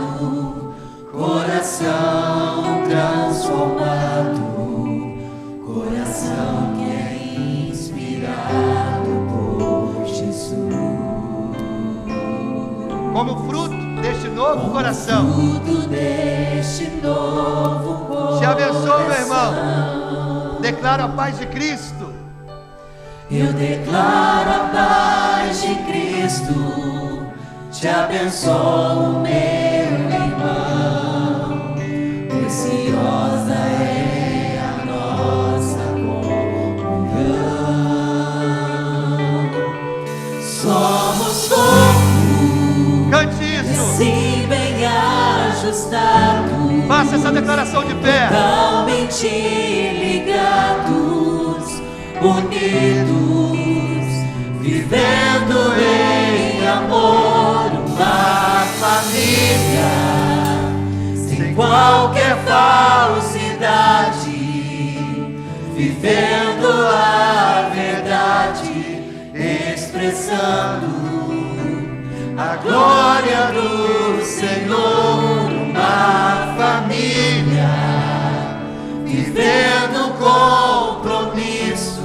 coração transformado, coração que é inspirado por Jesus. como fruto deste novo coração. Fruto deste novo coração. Te abençoo, meu irmão. Declaro a paz de Cristo. Eu declaro a paz de Cristo. Te abençoo, meu irmão. Preciosa é a nossa comunhão. Somos corpo. Cante isso. Assim bem ajustado. Faça essa declaração de fé. Totalmente ligados, unidos, vivendo em amor, uma família, sem qualquer falsidade, vivendo a verdade, expressando a glória do Senhor, uma família, vivendo compromisso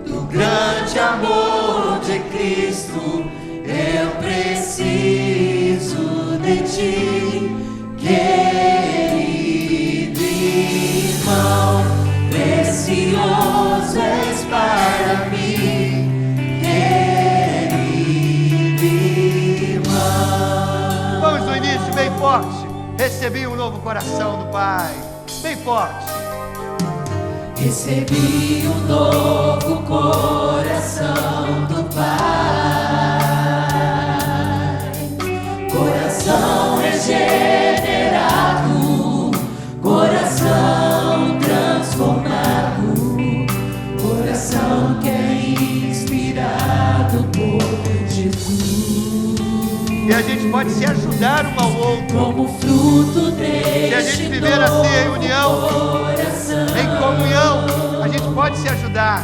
do grande amor de Cristo. Eu preciso de ti, querido irmão, precioso és para mim, querido irmão. Vamos no início bem forte. Recebi um novo coração do Pai. Bem forte. Recebi um novo coração do Pai, coração regenerado, coração transformado, coração que é inspirado por Jesus. E a gente pode se ajudar um ao outro. Como fruto deste Se a gente viver assim em união, em comunhão, a gente pode se ajudar.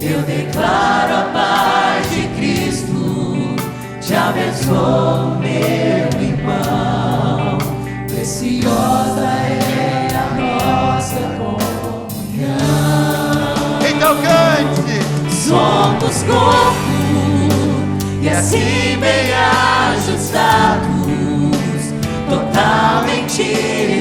Eu declaro a paz de Cristo, te abençoo, meu irmão, preciosa é a nossa comunhão. Então cante. Somos corpo, e assim bem ajustados, totalmente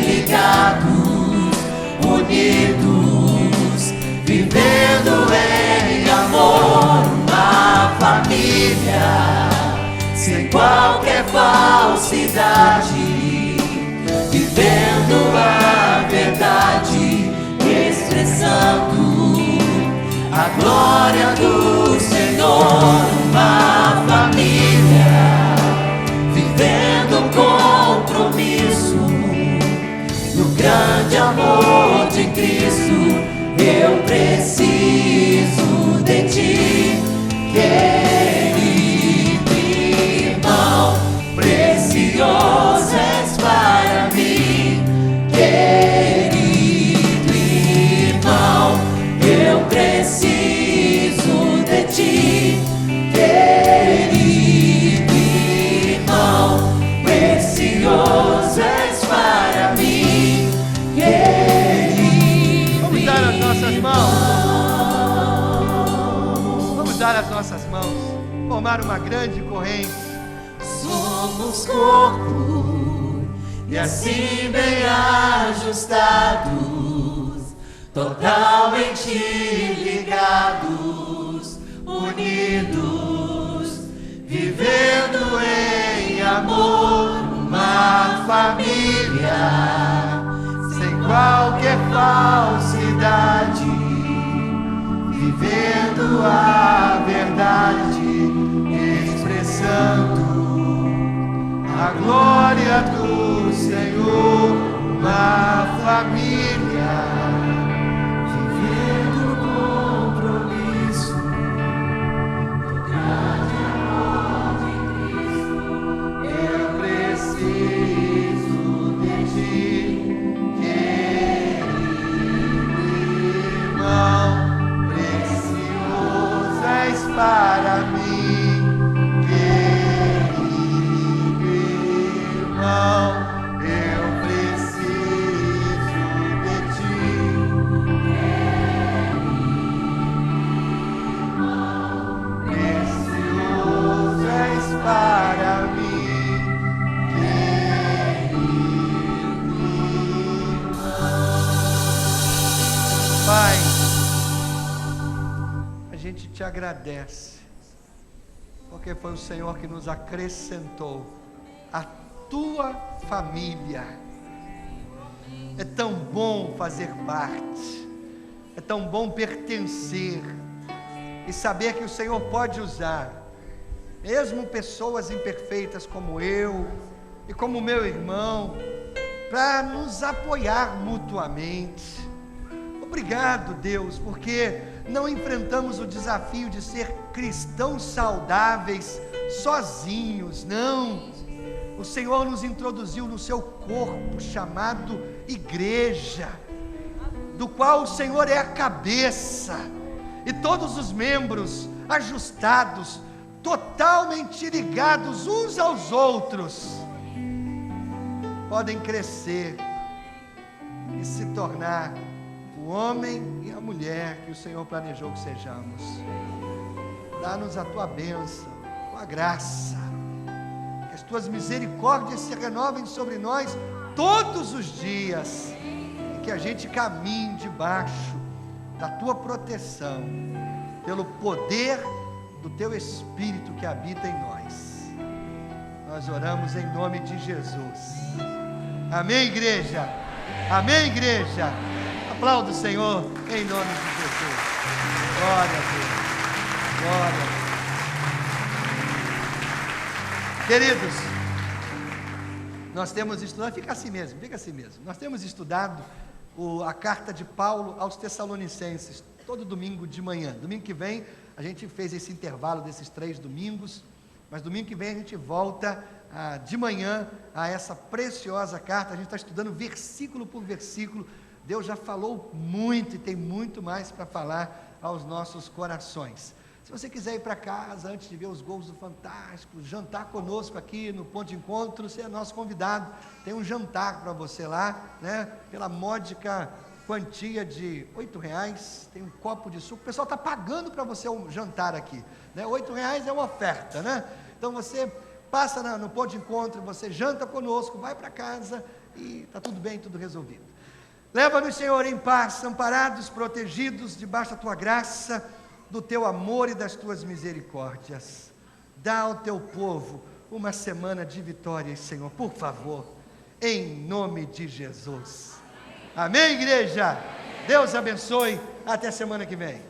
ligados, unidos, vivendo em amor, uma família, sem qualquer falsidade, vivendo a verdade, expressando a glória do Senhor, uma família, vivendo compromisso no grande amor de Cristo. Eu preciso de ti, querido irmão, precioso és para mim, querido irmão, eu preciso de ti, querido irmão, precioso és para mim, querido. Vamos dar as nossas mãos. Vamos dar as nossas mãos. Formar uma grande corrente. Somos corpo e assim bem ajustados, totalmente ligados, unidos, vivendo em amor, uma família, sem qualquer falsidade, vivendo a verdade, expressando a glória do Senhor, uma família, vivendo compromisso do grande amor de Cristo. Eu preciso de ti, querido agradece, porque foi o Senhor que nos acrescentou a tua família. É tão bom fazer parte, é tão bom pertencer e saber que o Senhor pode usar, mesmo pessoas imperfeitas como eu e como meu irmão, para nos apoiar mutuamente. Obrigado, Deus, porque não enfrentamos o desafio de ser cristãos saudáveis sozinhos, não. O Senhor nos introduziu no seu corpo chamado igreja, do qual o Senhor é a cabeça, e todos os membros ajustados, totalmente ligados uns aos outros, podem crescer e se tornar o homem e a mulher que o Senhor planejou que sejamos. Dá-nos a tua bênção, a tua graça, que as tuas misericórdias se renovem sobre nós todos os dias, e que a gente caminhe debaixo da tua proteção, pelo poder do teu Espírito que habita em nós. Nós oramos em nome de Jesus. Amém, igreja? Amém, igreja? Aplauda o Senhor em nome de Jesus. Glória a Deus. Glória a Deus. Queridos, nós temos estudado, fica assim mesmo. Nós temos estudado a carta de Paulo aos Tessalonicenses, todo domingo de manhã. Domingo que vem, a gente fez esse intervalo desses 3 domingos, mas domingo que vem a gente volta de manhã a essa preciosa carta. A gente está estudando versículo por versículo. Deus já falou muito e tem muito mais para falar aos nossos corações. Se você quiser ir para casa antes de ver os gols do Fantástico, jantar conosco aqui no Ponto de Encontro, você é nosso convidado. Tem um jantar para você lá, né? Pela módica quantia de R$8, tem um copo de suco. O pessoal está pagando para você um jantar aqui, né? R$8 é uma oferta, né? Então você passa no Ponto de Encontro, você janta conosco, vai para casa e está tudo bem, tudo resolvido. Leva-nos, Senhor, em paz, amparados, protegidos, debaixo da tua graça, do teu amor e das tuas misericórdias. Dá ao teu povo uma semana de vitórias, Senhor, por favor, em nome de Jesus. Amém, igreja? Deus abençoe, até semana que vem.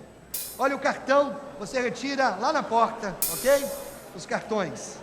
Olha o cartão, você retira lá na porta, ok? Os cartões.